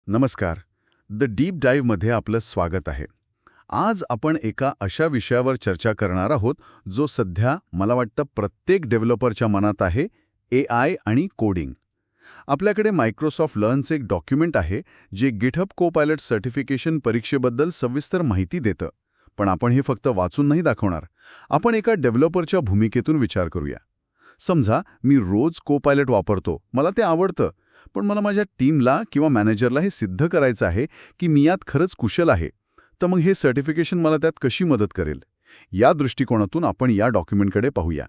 नमस्कार. The deep डाईव्हमध्ये आपलं स्वागत आहे. आज आपण एका अशा विषयावर चर्चा करणार आहोत जो सध्या मला वाटतं प्रत्येक डेव्हलपरच्या मनात आहे, AI आणि कोडिंग. आपल्याकडे मायक्रोसॉफ्ट लर्नचं एक डॉक्युमेंट आहे जे गिटहब कोपायलट सर्टिफिकेशन परीक्षेबद्दल सविस्तर माहिती देतं. पण आपण हे फक्त वाचून नाही दाखवणार. आपण एका डेव्हलपरच्या भूमिकेतून विचार करूया. समजा मी रोज कोपायलट वापरतो, मला ते आवडतं, पण मला माझ्या टीमला किंवा मॅनेजरला हे सिद्ध करायचं आहे की मी यात खरंच कुशल आहे. तर मग हे सर्टिफिकेशन मला त्यात कशी मदत करेल? या दृष्टिकोनातून आपण या डॉक्युमेंटकडे पाहूया.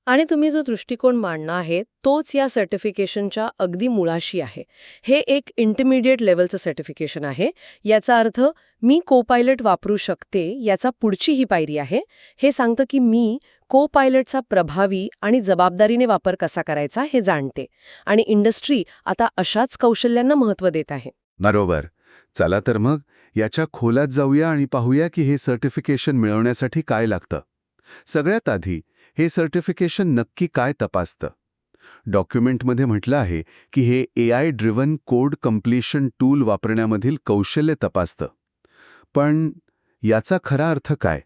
आणि तुम्ही जो दृष्टिकोन मांडणं आहे तोच या सर्टिफिकेशनच्या अगदी मुळाशी आहे. हे एक इंटरमिडिएट लेवलचं सर्टिफिकेशन आहे. याचा अर्थ मी कोपायलट वापरू शकते याचा पुढची ही पायरी आहे. हे सांगतं की मी कोपायलटचा प्रभावी आणि जबाबदारीने वापर कसा करायचा हे जाणते. आणि इंडस्ट्री आता अशाच कौशल्यांना महत्त्व देत आहे. बरोबर. चला तर मग याच्या खोलात जाऊया आणि पाहूया की हे सर्टिफिकेशन मिळवण्यासाठी काय लागतं. सगळ्यात आधी हे सर्टिफिकेशन नक्की काय तपासतं? डॉक्युमेंटमध्ये म्हटलं आहे की हे AI driven code completion tool वापरण्यामधील कौशल्य तपासतं. पण याचा खरा अर्थ काय?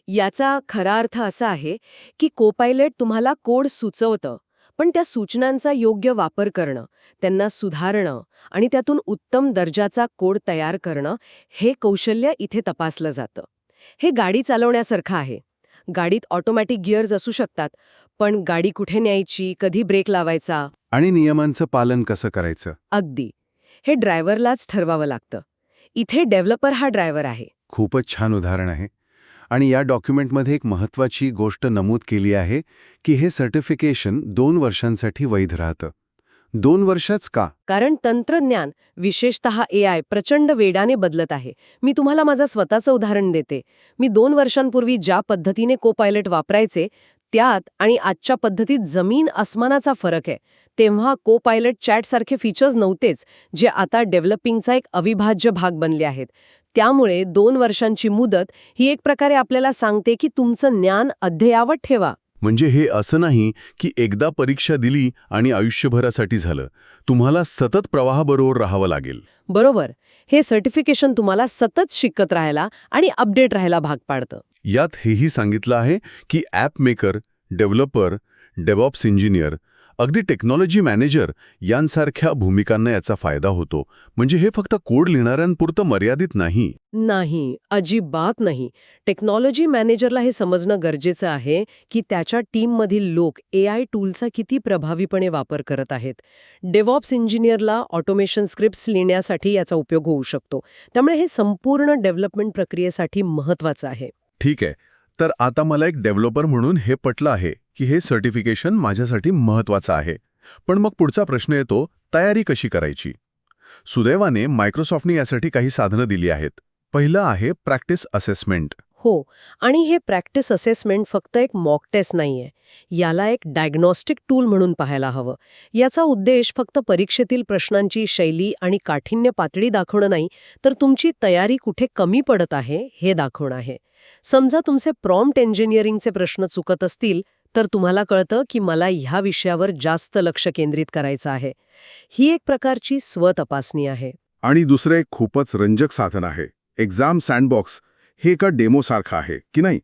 याचा खरा अर्थ असा आहे की कोपायलट तुम्हाला कोड सुचवतं, पण त्या सूचनांचा योग्य वापर करणं, त्यांना सुधारणं आणि त्यातून उत्तम दर्जाचा कोड तयार करणं हे कौशल्य इथे तपासलं जातं. हे गाडी चालवण्यासारखं आहे. गाडीत ऑटोमॅटिक गिअर्स असू शकतात, पण गाडी कुठे न्यायची, कधी ब्रेक लावायचा, आणि नियमांचं पालन कसं करायचं? अगदी हे ड्रायव्हरलाच ठरवावं लागतं. इथे डेव्हलपर हा ड्रायव्हर आहे. खूपच छान उदाहरण आहे. आणि या डॉक्युमेंटमध्ये एक महत्त्वाची गोष्ट नमूद केली आहे की हे सर्टिफिकेशन 2 वर्षांसाठी वैध राहतं. 2 वर्षच का? कारण तंत्रज्ञान, विशेषतः AI, प्रचंड वेगाने बदलत आहे. मी तुम्हाला माझं स्वतःचं उदाहरण देते. मी 2 वर्षांपूर्वी ज्या पद्धतीने कोपायलट वापरायचे त्यात आणि आजच्या पद्धतीत जमीन अस्मानाचा फरक आहे. तेव्हा कोपायलट चॅटसारखे फीचर्स नव्हतेच, जे आता डेव्हलपिंगचा एक अविभाज्य भाग बनले आहेत. त्यामुळे 2 वर्षांची मुदत ही एक प्रकारे आपल्याला सांगते की तुमचं ज्ञान अद्ययावत ठेवा. म्हणजे हे असं नाही की एकदा परीक्षा दिली आणि आयुष्यभरासाठी झालं. तुम्हाला सतत प्रवाहाबरोबर राहावं लागेल. बरोबर. हे सर्टिफिकेशन तुम्हाला सतत शिकत राहायला आणि अपडेट राहायला भाग पाडतं. यात हेही सांगितलं आहे की ॲप मेकर, डेव्हलपर, डेव्हऑप्स इंजिनियर, अगदी टेक्नॉलॉजी मॅनेजर यांसारख्या भूमिकांना याचा फायदा होतो. म्हणजे हे फक्त कोड लिहिणाऱ्यांपुरतं मर्यादित नाही. नाही, अजिबात नाही. टेक्नॉलॉजी मॅनेजरला हे समजणं गरजेचं आहे की त्याच्या टीममधील लोक AI टूलचा किती प्रभावीपणे वापर करत आहेत. डेव्हऑप्स इंजिनियरला ऑटोमेशन स्क्रिप्ट्स लिहिण्यासाठी याचा उपयोग होऊ शकतो. त्यामुळे हे संपूर्ण डेव्हलपमेंट प्रक्रियेसाठी महत्त्वाचं आहे. ठीक आहे. तर आता मला एक डेव्हलपर म्हणून हे पटलं आहे की हे सर्टिफिकेशन माझ्यासाठी महत्त्वाचं आहे. पण मग पुढचा प्रश्न येतो, तयारी कशी करायची? सुदैवाने मायक्रोसॉफ्टने यासाठी काही साधनं दिली आहेत. पहिलं आहे प्रॅक्टिस असेसमेंट. हो, आणि हे प्रॅक्टिस असेसमेंट फक्त एक मॉक टेस्ट नाहीये. याला एक डायग्नॉस्टिक टूल म्हणून पाहायला हवं. याचा उद्देश फक्त परीक्षेतील प्रश्नांची शैली आणि काठिण्य पातळी दाखवणं नाही, तर तुमची तयारी कुठे कमी पडत आहे हे दाखवणं आहे. समजा तुमचे प्रॉम्प्ट इंजिनिअरिंगचे प्रश्न चुकत असतील, तर तुम्हाला कळतं की मला ह्या विषयावर जास्त लक्ष केंद्रित करायचं आहे. ही एक प्रकारची स्वतपासणी आहे. आणि दुसरं एक खूपच रंजक साधन आहे, एक्झाम सँडबॉक्स. हे एका डेमोसारखं आहे की नाही?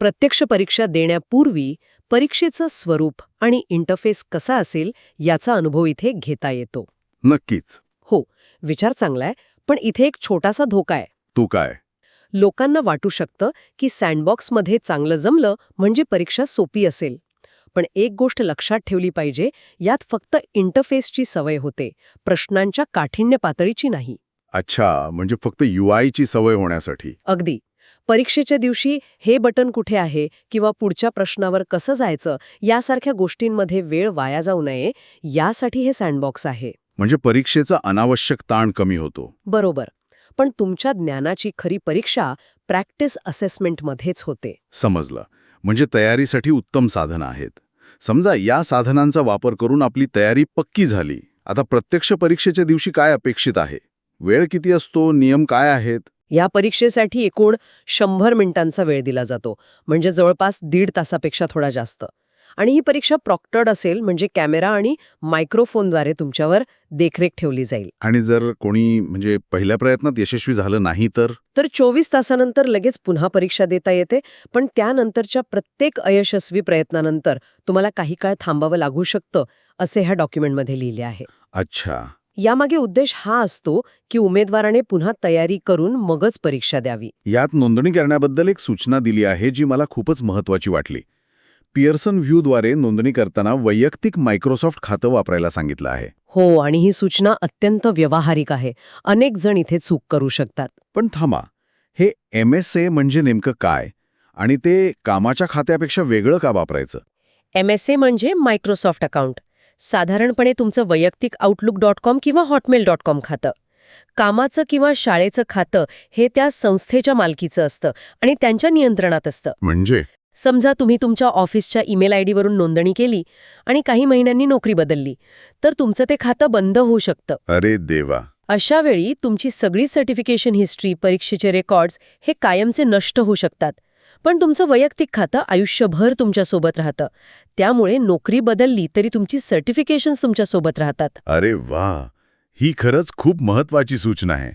प्रत्यक्ष परीक्षा देण्यापूर्वी परीक्षेचं स्वरूप आणि इंटरफेस कसा असेल याचा अनुभव इथे घेता येतो. नक्कीच. हो, विचार चांगला आहे, पण इथे एक छोटासा धोका आहे. तू काय? लोकांना वाटू शकतं की सँडबॉक्समध्ये चांगलं जमलं म्हणजे परीक्षा सोपी असेल. पण एक गोष्ट लक्षात ठेवली पाहिजे, यात फक्त इंटरफेसची सवय होते, प्रश्नांच्या काठिण्य पातळीची नाही. अच्छा, म्हणजे फक्त UIची सवय होण्यासाठी. अगदी. परीक्षेच्या दिवशी हे बटन कुठे आहे किंवा पुढच्या प्रश्नावर कसं जायचं यासारख्या गोष्टींमध्ये वेळ वाया जाऊ नये यासाठी हे सँडबॉक्स आहे. म्हणजे परीक्षेचा अनावश्यक ताण कमी होतो. बरोबर. पण तुमच्या ज्ञानाची खरी परीक्षा प्रॅक्टिस असेसमेंटमध्येच होते. समजलं. म्हणजे तयारीसाठी उत्तम साधनं आहेत. समजा या साधनांचा वापर करून आपली तयारी पक्की झाली. आता प्रत्यक्ष परीक्षेच्या दिवशी काय अपेक्षित आहे? वेळ किती असतो? नियम काय आहेत? या परीक्षेसाठी एकूण 100 मिनिटांचा वेळ दिला जातो, म्हणजे जवळपास 1.5 तासापेक्षा थोडा जास्त. आणि ही परीक्षा प्रॉक्टर्ड असेल म्हणजे कॅमेरा आणि मायक्रोफोनद्वारे तुमच्यावर देखरेख ठेवली जाईल. आणि जर कोणी म्हणजे पहिल्या प्रयत्नात यशस्वी झालं नाही तर? तर 24 तासानंतर लगेच पुन्हा परीक्षा देता येते, पण त्यानंतरच्या प्रत्येक अयशस्वी प्रयत्नानंतर तुम्हाला काही काळ थांबावं लागू शकतं, असे ह्या डॉक्युमेंटमध्ये लिहिले आहे. अच्छा. यामागे उद्देश हा असतो की उमेदवाराने पुन्हा तयारी करून मगच परीक्षा द्यावी. यात नोंदणी करण्याबद्दल एक सूचना दिली आहे जी मला खूपच महत्वाची वाटली. पियर्सन व्ह्यूद्वारे नोंदणी करताना वैयक्तिक मायक्रोसॉफ्ट खातं वापरायला सांगितलं आहे. हो, आणि ही सूचना अत्यंत व्यावहारिक आहे. अनेक जण इथे चूक करू शकतात. पण थांबा, हे MSA म्हणजे नेमकं काय आणि ते कामाच्या खात्यापेक्षा वेगळं का वापरायचं? MSA म्हणजे मायक्रोसॉफ्ट अकाउंट. साधारणपणे तुमचं वैयक्तिक Outlook.com किंवा Hotmail.com खातं. कामाचं किंवा शाळेचं खातं हे त्या संस्थेच्या मालकीचं असतं आणि त्यांच्या नियंत्रणात असतं. म्हणजे समजा तुम्ही तुमच्या ऑफिसच्या ईमेल ID वरून नोंदणी केली आणि काही महिन्यांनी नोकरी बदलली, तर तुमचं ते खातं बंद होऊ शकतं. अरे देवा. अशा वेळी तुमची सगळी सर्टिफिकेशन हिस्ट्री, परीक्षेचे रेकॉर्ड्स हे कायमचे नष्ट होऊ शकतात. पण तुमचं वैयक्तिक खातं आयुष्यभर तुमच्यासोबत राहतं. त्यामुळे नोकरी बदलली तरी तुमची सर्टिफिकेशन्स तुमच्यासोबत राहतात. अरे वा, ही खरंच खूप महत्वाची सूचना आहे.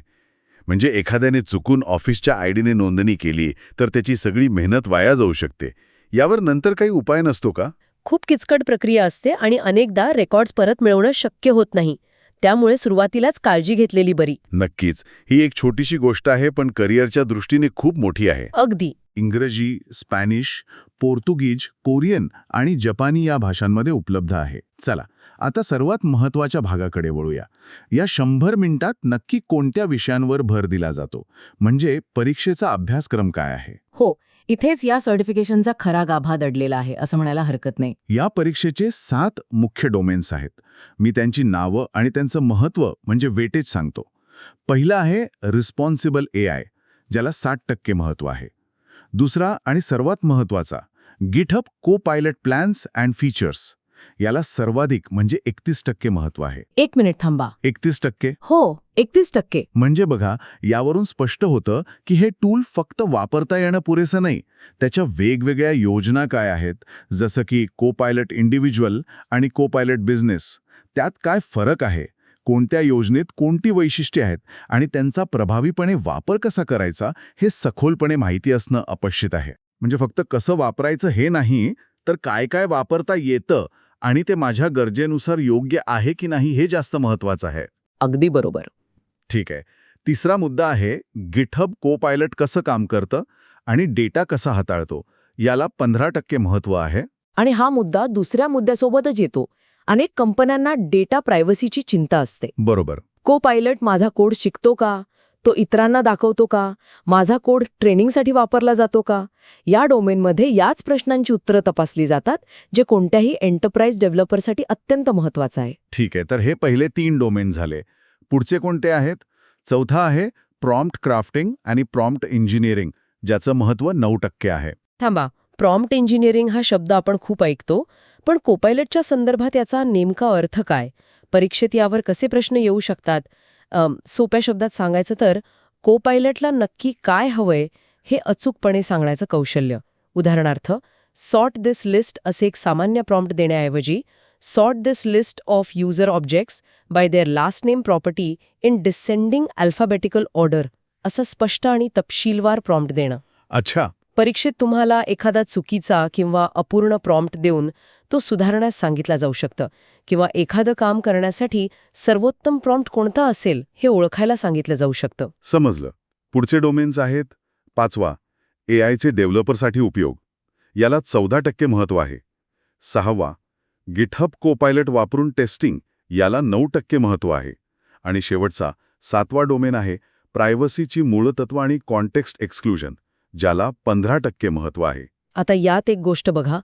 म्हणजे एखाद्याने चुकून ऑफिसच्या आयडीने नोंदणी केली तर त्याची सगळी मेहनत वाया जाऊ शकते. यावर नंतर काही उपाय नसतो का? खूप किचकट प्रक्रिया असते आणि अनेकदा रेकॉर्ड्स परत मिळवणं शक्य होत नाही. त्यामुळे सुरुवातीलाच काळजी घेतलेली बरी. नक्कीच. ही एक छोटीशी गोष्ट आहे पण करिअरच्या दृष्टीने खूप मोठी आहे. अगदी. इंग्रजी, स्पॅनिश, पोर्तुगीज, कोरियन आणि जपानी या भाषांमध्ये उपलब्ध आहे. चला, आता सर्वात महत्त्वाच्या भागाकडे वळूया. या 100 मिनिटात नक्की कोणत्या विषयांवर भर दिला जातो? म्हणजे परीक्षेचा अभ्यासक्रम काय आहे? हो, इथेच या सर्टिफिकेशनचा खरा गाभा दडलेला आहे असं म्हणायला हरकत नाही. या परीक्षेचे 7 मुख्य डोमेन्स आहेत. मी त्यांची नावं आणि त्यांचं महत्त्व म्हणजे वेटेज सांगतो. पहिलं आहे रिस्पॉन्सिबल AI, ज्याला 60% महत्त्व आहे. दुसरा आणि सर्वात महत्त्वाचा GitHub Co-Pilot plans and features, याला सर्वाधिक म्हणजे 31% महत्त्व आहे. 1 मिनिट थांबा. 31%? हो, 31%. म्हणजे बघा, यावरून स्पष्ट होतं की हे टूल फक्त वापरता येणं पुरेसं नाही. त्याच्या वेगवेगळ्या योजना काय आहेत, जसं की Co-Pilot इंडिव्हिज्युअल आणि Co-Pilot बिझनेस, त्यात काय फरक आहे, कोणत्या योजनेत कोणती वैशिष्ट्ये आहेत आणि त्यांचा प्रभावीपणे वापर कसा करायचा, हे सखोलपणे माहिती असणं अपेक्षित आहे. म्हणजे फक्त कसं वापरायचं हे नाही, तर काय काय वापरता येतं आणि ते माझ्या गरजेनुसार योग्य आहे की नाही हे जास्त महत्त्वाचं आहे. अगदी बरोबर. ठीक आहे. तिसरा मुद्दा आहे GitHub Co-Pilot कसं काम करतं आणि डेटा कसा हाताळतो, याला 15% महत्त्व आहे. आणि हा मुद्दा दुसऱ्या मुद्द्यासोबतच येतो. अनेक कंपन्यांना डेटा प्रायव्हसीची चिंता असते. बरोबर. Co-Pilot माझा कोड शिकतो का? तो इतरांना दाखवतो का? माझा कोड ट्रेनिंगसाठी वापरला जातो का? या डोमेनमध्ये याच प्रश्नांची उत्तरं तपासली जातात, जे कोणत्याही एंटरप्राइज डेव्हलपरसाठी अत्यंत महत्त्वाचं आहे. ठीक आहे. तर हे पहिले 3 डोमेन झाले. पुढचे कोणते आहेत? चौथा आहे प्रॉम्प्ट क्राफ्टिंग आणि प्रॉम्प्ट इंजिनिअरिंग, ज्याचं महत्त्व 9% आहे. थांबा, प्रॉम्प्ट इंजिनिअरिंग हा शब्द आपण खूप ऐकतो, पण कोपायलटच्या संदर्भात याचा नेमका अर्थ काय? परीक्षेत यावर कसे प्रश्न येऊ शकतात? सोप्या शब्दात सांगायचं तर कोपायलटला नक्की काय हवंय हे अचूकपणे सांगण्याचं कौशल्य. उदाहरणार्थ, सॉर्ट दिस लिस्ट असे एक सामान्य प्रॉम्प्ट देण्याऐवजी sort this list of user objects by their last name property in descending alphabetical order असं स्पष्ट आणि तपशीलवार प्रॉम्प्ट देणं. अच्छा. परीक्षेत तुम्हाला एखादा चुकीचा किंवा अपूर्ण प्रॉम्प्ट देऊन तो सुधारण्यास सांगितला जाऊ शकतं किंवा एखादं काम करण्यासाठी सर्वोत्तम प्रॉम्प्ट कोणता असेल हे ओळखायला सांगितलं जाऊ शकतं. समजलं. पुढचे डोमेन्स आहेत. 5वा, AIचे डेव्हलपरसाठी उपयोग, याला 14% महत्त्व आहे. 6वा, GitHub Co-Pilot वापरून टेस्टिंग, याला 9% महत्त्व आहे. आणि शेवटचा 7वा डोमेन आहे प्रायव्हसीची मूळतत्व आणि कॉन्टेक्स्ट एक्सक्लुजन, ज्याला 15% महत्त्व आहे. आता यात एक गोष्ट बघा,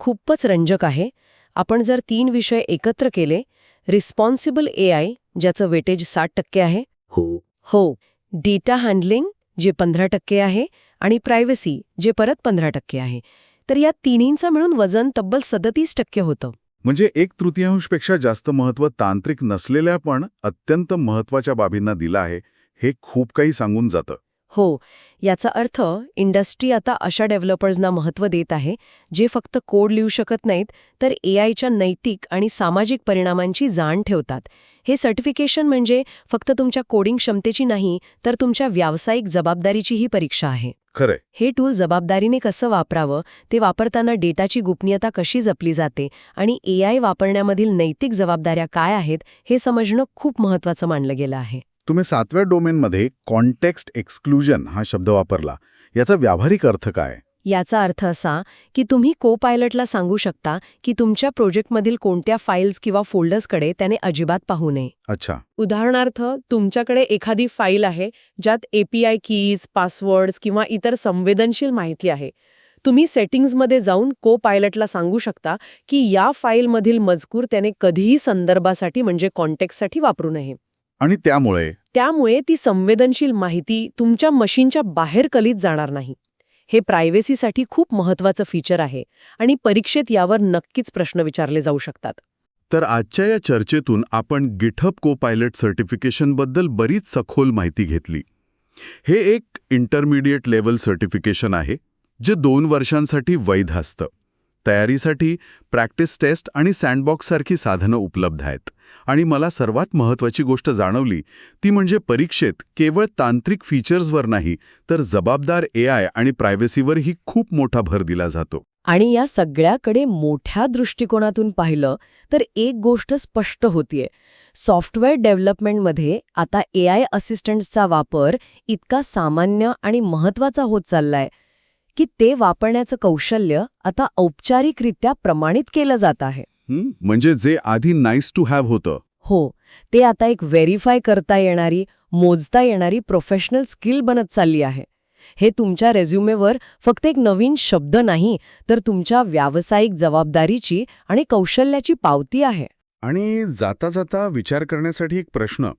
खूपच रंजक आहे. आपण जर 3 विषय एकत्र केले, रिस्पॉन्सिबल AI ज्याचं वेटेज 60% आहे, हो, डेटा हँडलिंग जे 15% आहे आणि प्रायव्हसी जे परत 15% आहे, तर या तिन्हींचं मिळून वजन तब्बल 37% होतं. म्हणजे 1/3पेक्षा जास्त महत्त्व तांत्रिक नसलेल्या पण अत्यंत महत्त्वाच्या बाबींना दिलं आहे. हे खूप काही सांगून जातं. हो, याचा अर्थ इंडस्ट्री आता अशा डेव्हलपर्सना महत्त्व देत आहे जे फक्त कोड लिहू शकत नाहीत तर एआयच्या नैतिक आणि सामाजिक परिणामांची जाण ठेवतात. हे सर्टिफिकेशन म्हणजे फक्त तुमच्या कोडिंग क्षमतेची नाही तर तुमच्या व्यावसायिक जबाबदारीचीही परीक्षा आहे. खरंय. हे टूल जबाबदारीने कसं वापरावं, ते वापरताना डेटाची गोपनीयता कशी जपली जाते आणि एआय वापरण्यामधील नैतिक जबाबदाऱ्या काय आहेत हे समजणं खूप महत्त्वाचं मानलं गेलं आहे. तुम्ही 7व्या डोमेनमध्ये कॉन्टेक्स्ट एक्सक्लुजन हा शब्द वापरला. याचा व्यावहारिक अर्थ काय? याचा अर्थ असा की तुम्ही को पायलटला सांगू शकता की तुमच्या प्रोजेक्टमधील कोणत्या फाईल्स किंवा फोल्डर्सकडे त्याने अजिबात पाहू नये. अच्छा. उदाहरणार्थ तुमच्याकडे एखादी फाईल आहे ज्यात API कीज, पासवर्ड्स किंवा इतर संवेदनशील माहिती आहे. तुम्ही सेटिंग्जमध्ये जाऊन को पायलटला सांगू शकता की या फाईलमधील मजकूर त्याने कधीही संदर्भासाठी म्हणजे कॉन्टेक्स्टसाठी वापरू नये. आणि त्यामुळे ती संवेदनशील माहिती तुमच्या मशीनच्या बाहेर कलीत जाणार नाही. हे प्रायव्हसीसाठी खूप महत्त्वाचं फीचर आहे आणि परीक्षेत यावर नक्कीच प्रश्न विचारले जाऊ शकतात. तर आजच्या या चर्चेतून आपण गिटहब को-पायलट सर्टिफिकेशनबद्दल बरीच सखोल माहिती घेतली. हे एक इंटरमिडिएट लेव्हल सर्टिफिकेशन आहे जे 2 वर्षांसाठी वैध असतं. तयारीसाठी प्रॅक्टिस टेस्ट आणि सँडबॉक्ससारखी साधनं उपलब्ध आहेत. आणि मला सर्वात महत्त्वाची गोष्ट जाणवली ती म्हणजे परीक्षेत केवळ तांत्रिक फीचर्सवर नाही तर जबाबदार AI आणि प्रायव्हसीवरही खूप मोठा भर दिला जातो. आणि या सगळ्याकडे मोठ्या दृष्टिकोनातून पाहिलं तर एक गोष्ट स्पष्ट होतीये. सॉफ्टवेअर डेव्हलपमेंटमध्ये आता AI असिस्टंट्सचा वापर इतका सामान्य आणि महत्त्वाचा होत चाललाय की ते वापरण्याचं कौशल्य आता औपचारिकरित्या प्रमाणित केलं जात आहे. म्हणजे जे आधी नाईस टू हॅव होतं. हो, ते आता एक व्हेरीफाय करता येणारी, मोजता येणारी प्रोफेशनल स्किल बनत चालली आहे. हे तुमच्या रेझ्युमेवर फक्त एक नवीन शब्द नाही तर तुमच्या व्यावसायिक जबाबदारीची आणि कौशल्याची पावती आहे. आणि जाता जाता विचार करण्यासाठी एक प्रश्न.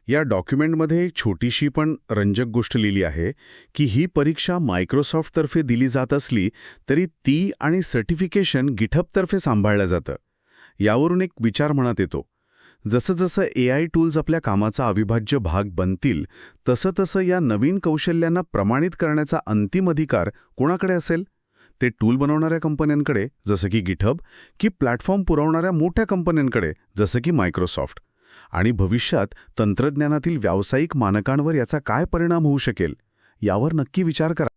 या डॉक्युमेंटमध्ये एक छोटीशी पण रंजक गोष्ट लिहिली आहे की ही परीक्षा मायक्रोसॉफ्टतर्फे दिली जात असली तरी ती आणि सर्टिफिकेशन गिटहबतर्फे सांभाळलं जातं. यावरून एक विचार मनात येतो. जसं जसं AI टूल्स आपल्या कामाचा अविभाज्य भाग बनतील तसं तसं या नवीन कौशल्यांना प्रमाणित करण्याचा अंतिम अधिकार कोणाकडे असेल? ते टूल बनवणाऱ्या कंपन्यांकडे जसं की गिटहब की प्लॅटफॉर्म पुरवणाऱ्या मोठ्या कंपन्यांकडे जसं की मायक्रोसॉफ्ट? आणि भविष्यात तंत्रज्ञानातील व्यावसायिक मानकांवर याचा काय परिणाम होऊ शकेल यावर नक्की विचार करा.